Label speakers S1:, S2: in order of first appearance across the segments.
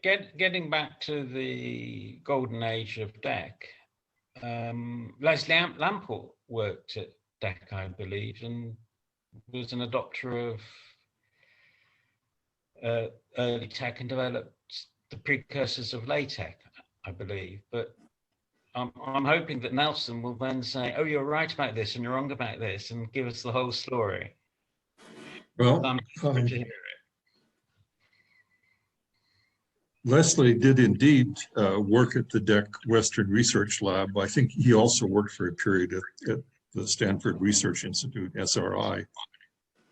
S1: getting back to the golden age of DEC, Leslie Lamport worked at DEC, I believe, and was an adopter of early tech and developed the precursors of LaTeX, I believe. But I'm hoping that Nelson will then say, "Oh, you're right about this, and you're wrong about this," and give us the whole story.
S2: Well,
S1: I'm to hear it.
S2: Leslie did indeed work at the DEC Western Research Lab. I think he also worked for a period at the Stanford Research Institute, SRI,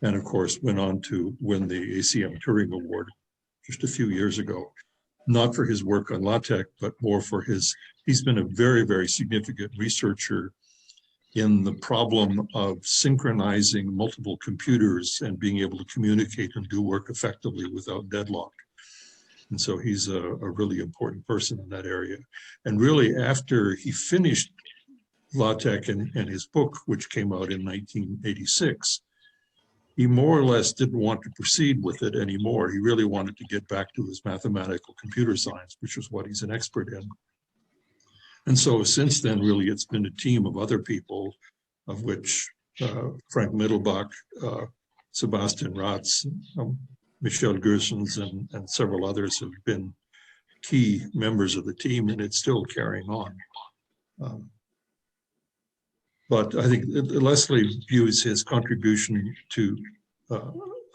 S2: and of course went on to win the ACM Turing Award just a few years ago. Not for his work on LaTeX, but more for he's been a very, very significant researcher in the problem of synchronizing multiple computers and being able to communicate and do work effectively without deadlock. And so he's a really important person in that area. And really, after he finished LaTeX and his book, which came out in 1986, he more or less didn't want to proceed with it anymore. He really wanted to get back to his mathematical computer science, which is what he's an expert in. And so since then, really, it's been a team of other people, of which Frank Mittelbach, Sebastian Ratz, Michel Gersons, and several others have been key members of the team, and it's still carrying on. But I think Leslie views his contribution to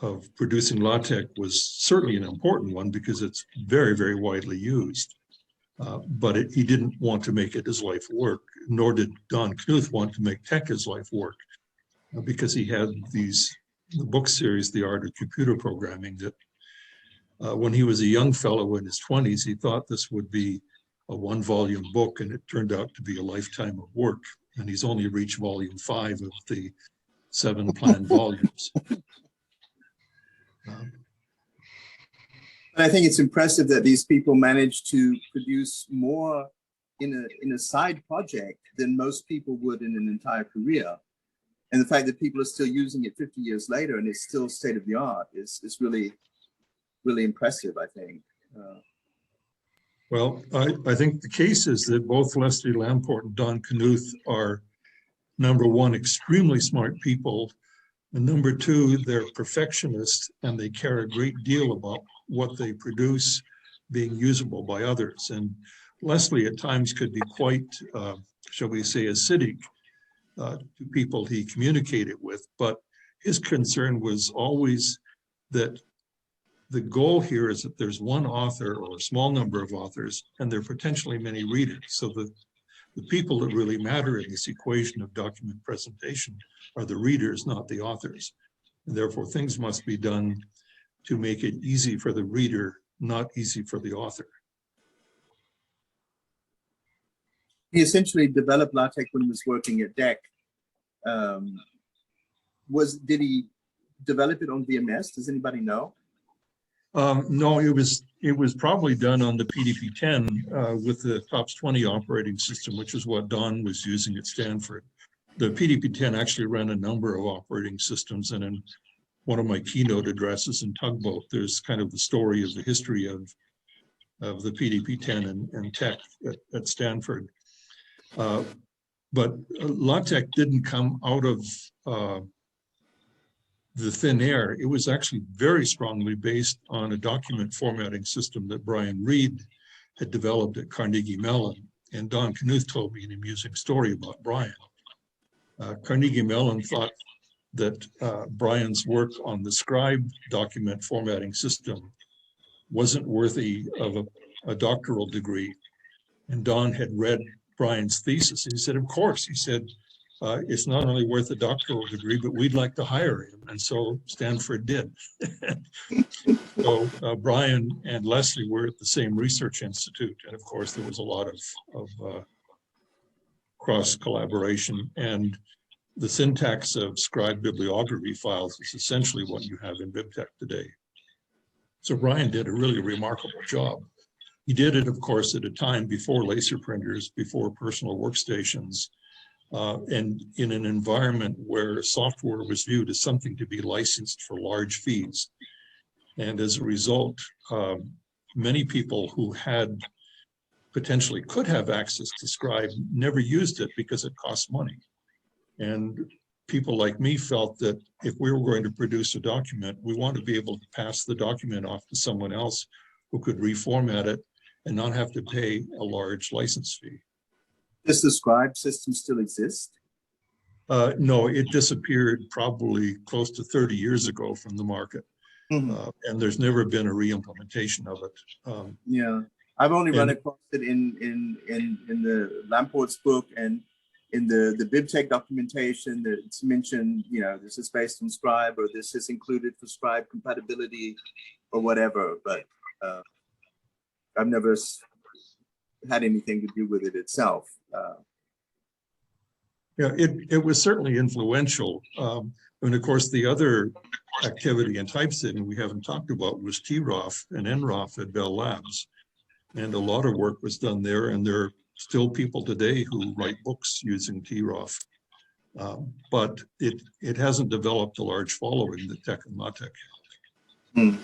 S2: of producing LaTeX was certainly an important one because it's very, very widely used. But he didn't want to make it his life work, nor did Don Knuth want to make tech his life work, because he had the book series, The Art of Computer Programming, that when he was a young fellow in his 20s, he thought this would be a one-volume book, and it turned out to be a lifetime of work. And he's only reached volume 5 of the 7 planned volumes.
S3: I think it's impressive that these people managed to produce more in a side project than most people would in an entire career. And the fact that people are still using it 50 years later and it's still state of the art is really, really impressive, I think.
S2: Well, I think the case is that both Leslie Lamport and Don Knuth are, number one, extremely smart people, and number two, they're perfectionists and they care a great deal about what they produce being usable by others. And Leslie at times could be quite, shall we say, acidic to people he communicated with, but his concern was always that the goal here is that there's one author or a small number of authors, and there are potentially many readers. So the people that really matter in this equation of document presentation are the readers, not the authors. And therefore, things must be done to make it easy for the reader, not easy for the author.
S3: He essentially developed LaTeX when he was working at DEC. Did he develop it on VMS? Does anybody know?
S2: No, it was probably done on the PDP-10 with the TOPS 20 operating system, which is what Don was using at Stanford. The PDP-10 actually ran a number of operating systems, and in one of my keynote addresses in Tugboat, there's kind of the story of the history of the PDP-10 and tech at Stanford. But LaTeX didn't come out of the thin air. It was actually very strongly based on a document formatting system that Brian Reid had developed at Carnegie Mellon. And Don Knuth told me an amusing story about Brian. Carnegie Mellon thought that Brian's work on the Scribe document formatting system wasn't worthy of a doctoral degree. And Don had read Brian's thesis. And he said, of course. He said, it's not only worth a doctoral degree, but we'd like to hire him. And so Stanford did. So Brian and Leslie were at the same research institute. And of course, there was a lot of cross collaboration. And the syntax of Scribe bibliography files is essentially what you have in BibTeX today. So Brian did a really remarkable job. He did it, of course, at a time before laser printers, before personal workstations, and in an environment where software was viewed as something to be licensed for large fees. And as a result, many people who had potentially could have access to Scribe never used it because it costs money. And people like me felt that if we were going to produce a document, we want to be able to pass the document off to someone else who could reformat it and not have to pay a large license fee.
S3: Does the Scribe system still exist?
S2: No, it disappeared probably close to 30 years ago from the market. And there's never been a re-implementation of it.
S3: Yeah, I've only run across it in the Lamport's book and in the BibTech documentation. That it's mentioned, you know, this is based on Scribe, or this is included for Scribe compatibility or whatever, but I've never had anything to do with it itself.
S2: Yeah, it was certainly influential. And of course, the other activity in typesetting we haven't talked about was TROF and NROF at Bell Labs. And a lot of work was done there, and there are still people today who write books using TROF. But it hasn't developed a large following that Tech and LaTeX have.